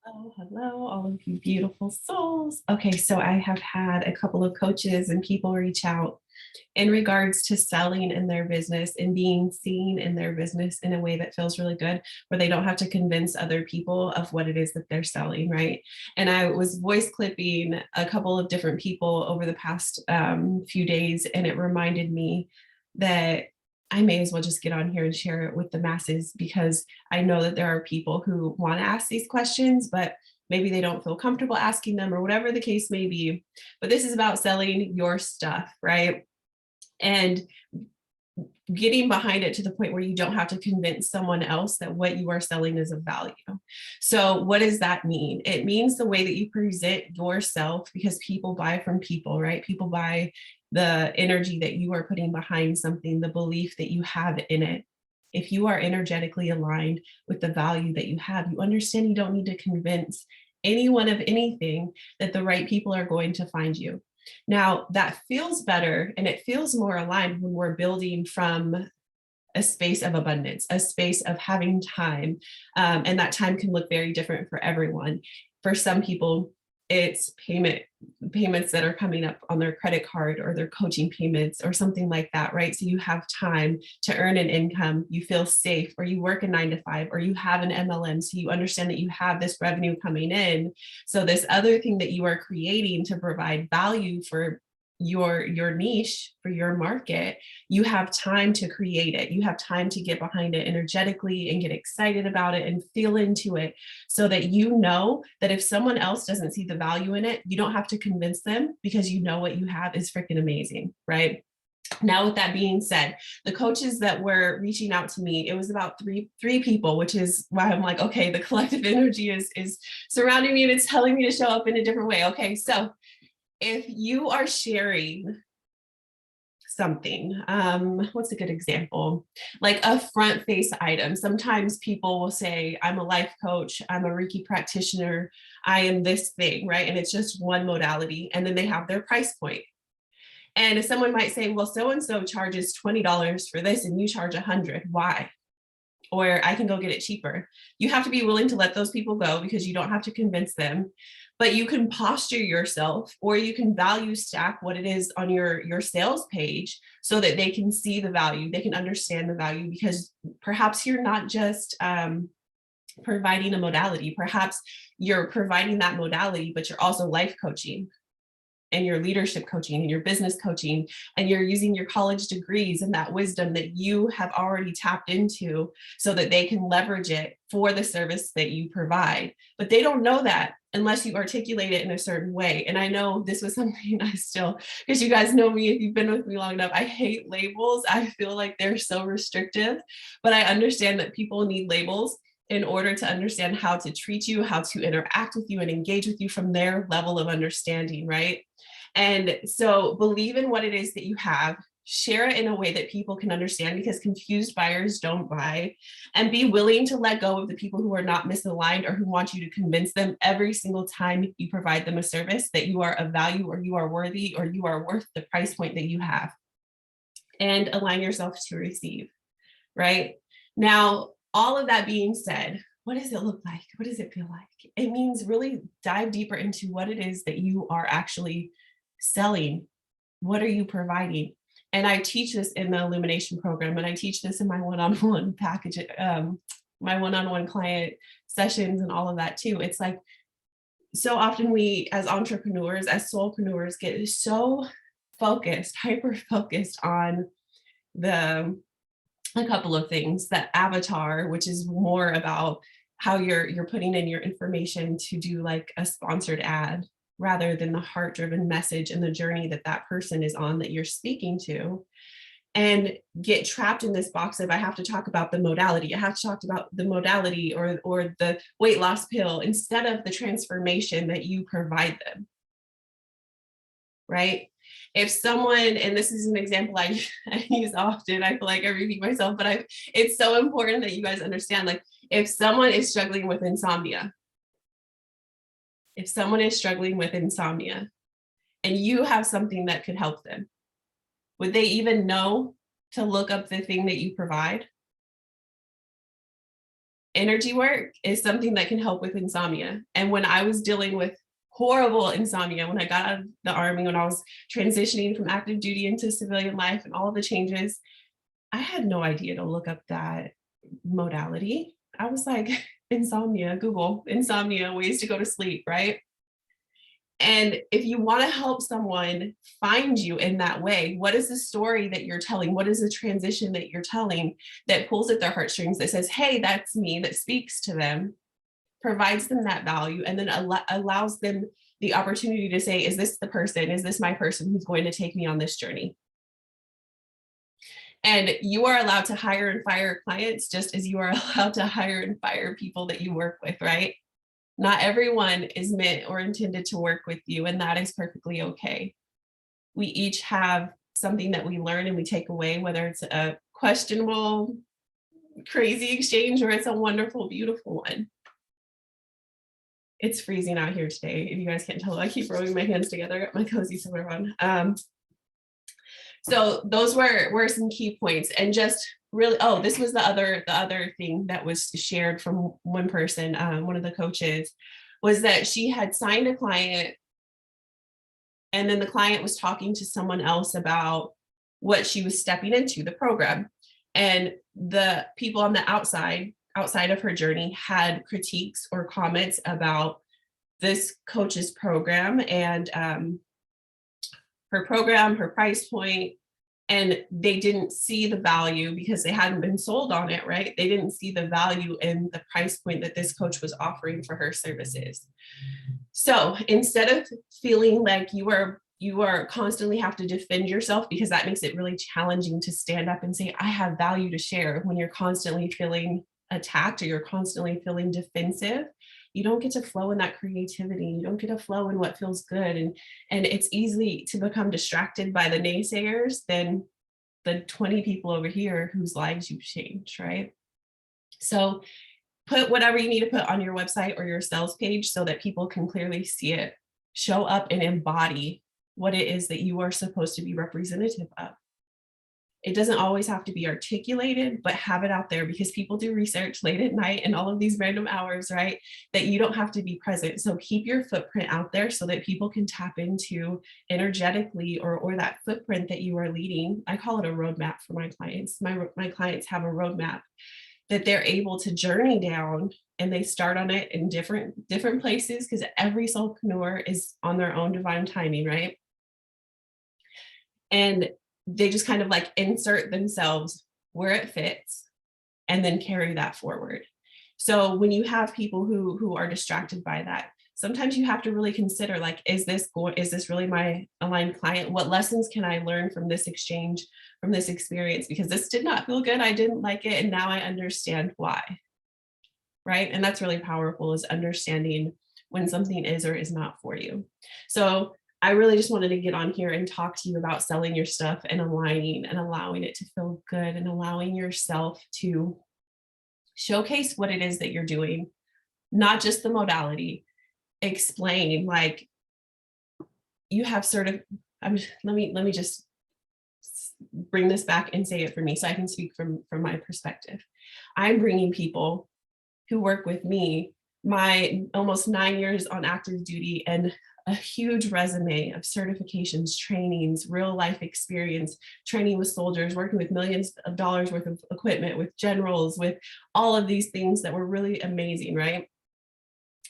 Oh, hello, all of you beautiful souls. Okay, so I have had a couple of coaches and people reach out in regards to selling in their business and being seen in their business in a way that feels really good, where they don't have to convince other people of what it is that they're selling, right? And I was voice clipping a couple of different people over the past few days, and it reminded me that I may as well just get on here and share it with the masses because I know that there are people who want to ask these questions, but maybe they don't feel comfortable asking them or whatever the case may be. But this is about selling your stuff, right? And getting behind it to the point where you don't have to convince someone else that what you are selling is of value. So, what does that mean? It means the way that you present yourself, because people buy from people, right? People buy the energy that you are putting behind something, the belief that you have in it. If you are energetically aligned with the value that you have, you understand you don't need to convince anyone of anything, that the right people are going to find you. Now, that feels better and it feels more aligned when we're building from a space of abundance, a space of having time. And that time can look very different for everyone. For some people, it's payments that are coming up on their credit card or their coaching payments or something like that, right? So you have time to earn an income, you feel safe, or you work a 9 to 5, or you have an MLM, so you understand that you have this revenue coming in. So this other thing that you are creating to provide value for your niche, for your market, you have time to create it. You have time to get behind it energetically and get excited about it and feel into it, so that you know that if someone else doesn't see the value in it, you don't have to convince them, because you know what you have is freaking amazing, right? Now, with that being said, the coaches that were reaching out to me, it was about three people, which is why I'm like, okay, the collective energy is surrounding me and it's telling me to show up in a different way. Okay, so if you are sharing something, what's a good example, like a front face item, sometimes people will say, I'm a life coach, I'm a Reiki practitioner, I am this thing, right? And it's just one modality, and then they have their price point. And if someone might say, well, so and so charges $20 for this and you charge 100, why? Or I can go get it cheaper. You have to be willing to let those people go, because you don't have to convince them. But you can posture yourself, or you can value stack what it is on your sales page, so that they can see the value, they can understand the value, because perhaps you're not just providing a modality, perhaps you're providing that modality, but you're also life coaching and your leadership coaching and your business coaching, and you're using your college degrees and that wisdom that you have already tapped into, so that they can leverage it for the service that you provide. But they don't know that unless you articulate it in a certain way. And I know this was something I still, because you guys know me, if you've been with me long enough, I hate labels. I feel like they're so restrictive, but I understand that people need labels in order to understand how to treat you, how to interact with you and engage with you from their level of understanding, right? And so believe in what it is that you have, share it in a way that people can understand, because confused buyers don't buy, and be willing to let go of the people who are not misaligned or who want you to convince them every single time you provide them a service that you are of value, or you are worthy, or you are worth the price point that you have, and align yourself to receive, right? Now, all of that being said, what does it look like? What does it feel like? It means really dive deeper into what it is that you are actually selling. What are you providing? And I teach this in the illumination program, and I teach this in my one-on-one package, my one-on-one client sessions and all of that too. It's like, so often we as entrepreneurs, as soulpreneurs, get so focused, hyper focused on the a couple of things. That avatar, which is more about how you're putting in your information to do like a sponsored ad, rather than the heart driven message and the journey that that person is on that you're speaking to. And get trapped in this box of, I have to talk about the modality, I have to talk about the modality, or the weight loss pill, instead of the transformation that you provide them, right? If someone, and this is an example I use often, I feel like I repeat myself, but it's so important that you guys understand, like, if someone is struggling with insomnia, if someone is struggling with insomnia and you have something that could help them, would they even know to look up the thing that you provide? Energy work is something that can help with insomnia. And when I was dealing with horrible insomnia, when I got out of the Army, when I was transitioning from active duty into civilian life and all of the changes, I had no idea to look up that modality. I was like, insomnia, Google, insomnia, ways to go to sleep, right? And if you want to help someone find you in that way, what is the story that you're telling? What is the transition that you're telling that pulls at their heartstrings, that says, hey, that's me, that speaks to them, provides them that value, and then allows them the opportunity to say, is this the person? Is this my person who's going to take me on this journey? And you are allowed to hire and fire clients just as you are allowed to hire and fire people that you work with, right? Not everyone is meant or intended to work with you, and that is perfectly okay. We each have something that we learn and we take away, whether it's a questionable, crazy exchange or it's a wonderful, beautiful one. It's freezing out here today. If you guys can't tell, I keep rubbing my hands together, got my cozy sweater on. So those were some key points, and just really, oh, this was the other thing that was shared from one person, one of the coaches, was that she had signed a client, and then the client was talking to someone else about what she was stepping into, the program, and the people on the outside of her journey had critiques or comments about this coach's program and her program, her price point, and they didn't see the value because they hadn't been sold on it, right? They didn't see the value in the price point that this coach was offering for her services. So instead of feeling like you are constantly have to defend yourself, because that makes it really challenging to stand up and say, I have value to share, when you're constantly feeling attacked or you're constantly feeling defensive, you don't get to flow in that creativity. You don't get to flow in what feels good. And it's easy to become distracted by the naysayers than the 20 people over here whose lives you've changed, right? So put whatever you need to put on your website or your sales page so that people can clearly see it. Show up and embody what it is that you are supposed to be representative of. It doesn't always have to be articulated, but have it out there, because people do research late at night and all of these random hours, right? That you don't have to be present. So keep your footprint out there so that people can tap into energetically or that footprint that you are leading. I call it a roadmap for my clients. My clients have a roadmap that they're able to journey down, and they start on it in different places, because every soulpreneur is on their own divine timing, right? And they just kind of like insert themselves where it fits and then carry that forward. So when you have people who are distracted by that, sometimes you have to really consider, like, is this really my aligned client? What lessons can I learn from this exchange, from this experience? Because this did not feel good. I didn't like it. And now I understand why. Right. And that's really powerful, is understanding when something is or is not for you. So I really just wanted to get on here and talk to you about selling your stuff and aligning and allowing it to feel good and allowing yourself to showcase what it is that you're doing, not just the modality. Explain, like, you have let me just bring this back and say it for me so I can speak from my perspective. I'm bringing people who work with me, my almost 9 years on active duty and a huge resume of certifications, trainings, real life experience, training with soldiers, working with millions of dollars worth of equipment, with generals, with all of these things that were really amazing, right?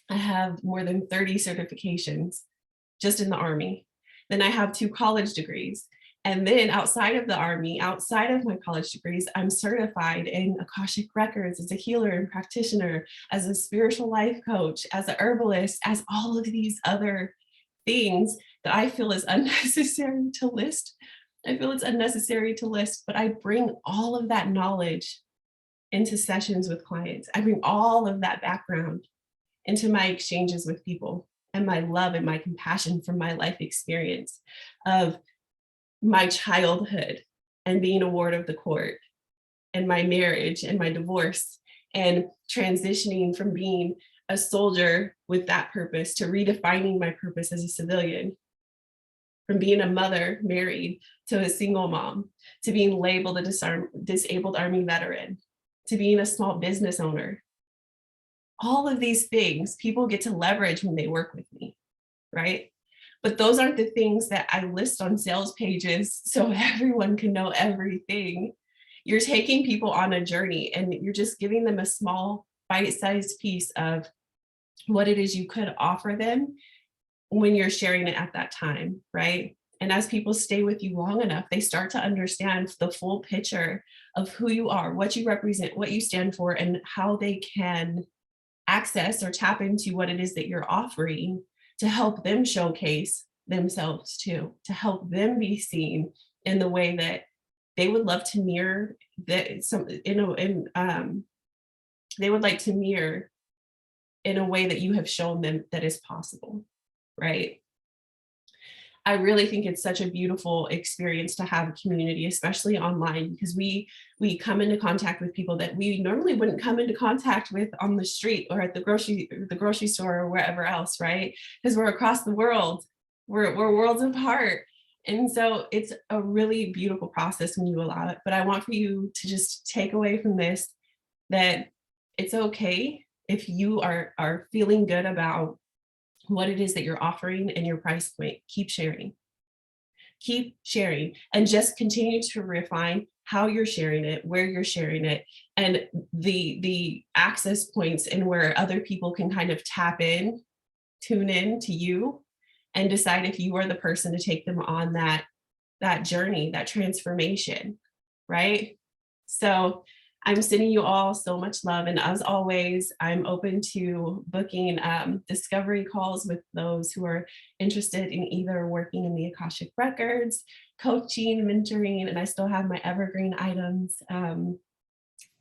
I have more than 30 certifications just in the Army. Then I have 2 college degrees. And then outside of the Army, outside of my college degrees, I'm certified in Akashic Records as a healer and practitioner, as a spiritual life coach, as a herbalist, as all of these other things that I feel is unnecessary to list. I feel it's unnecessary to list, but I bring all of that knowledge into sessions with clients. I bring all of that background into my exchanges with people, and my love and my compassion from my life experience of my childhood and being a ward of the court, and my marriage and my divorce, and transitioning from being a soldier with that purpose to redefining my purpose as a civilian, from being a mother married to a single mom, to being labeled a disabled Army veteran, to being a small business owner, All of these things people get to leverage when they work with me, right? But those aren't the things that I list on sales pages so everyone can know everything. You're taking people on a journey and you're just giving them a small bite-sized piece of what it is you could offer them when you're sharing it at that time, right? And as people stay with you long enough, they start to understand the full picture of who you are, what you represent, what you stand for, and how they can access or tap into what it is that you're offering to help them showcase themselves too, to help them be seen in the way that they would love to mirror that some, you know, and they would like to mirror in a way that you have shown them that is possible, right? I really think it's such a beautiful experience to have a community, especially online, because we come into contact with people that we normally wouldn't come into contact with on the street or at the grocery store or wherever else, right? Because we're across the world, we're worlds apart. And so it's a really beautiful process when you allow it. But I want for you to just take away from this that it's okay if you are feeling good about what it is that you're offering and your price point. Keep sharing, and just continue to refine how you're sharing it, where you're sharing it, and the access points and where other people can kind of tune in to you and decide if you are the person to take them on that journey, that transformation, right? So I'm sending you all so much love. And as always, I'm open to booking discovery calls with those who are interested in either working in the Akashic Records, coaching, mentoring, and I still have my evergreen items.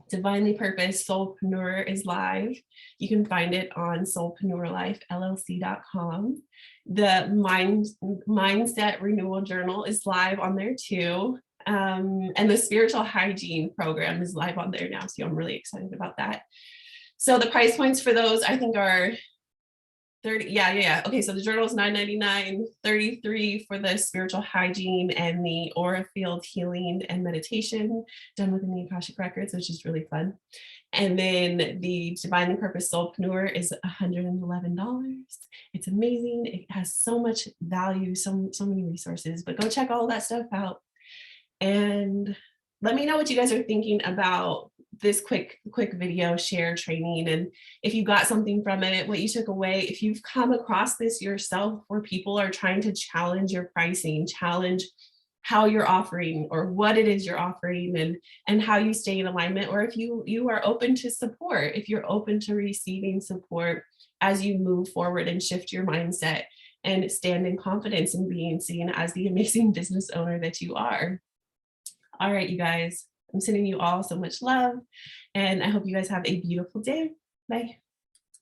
Divinely Purposed Soulpreneur is live. You can find it on soulpreneurlifellc.com. The Mindset Renewal Journal is live on there too. And the Spiritual Hygiene program is live on there now. So I'm really excited about that. So the price points for those, I think, are 30. Yeah. Okay, so the journal is $9.99, $33 for the spiritual hygiene and the aura field healing and meditation done within the Akashic Records, which is really fun. And then the Divinely Purposed Soulpreneur is $111. It's amazing. It has so much value, so many resources, but go check all that stuff out. And let me know what you guys are thinking about this quick video share training, and if you got something from it, what you took away. If you've come across this yourself where people are trying to challenge your pricing, challenge how you're offering or what it is you're offering, and how you stay in alignment, or if you are open to support, if you're open to receiving support as you move forward and shift your mindset and stand in confidence in being seen as the amazing business owner that you are. All right, you guys, I'm sending you all so much love, and I hope you guys have a beautiful day. Bye.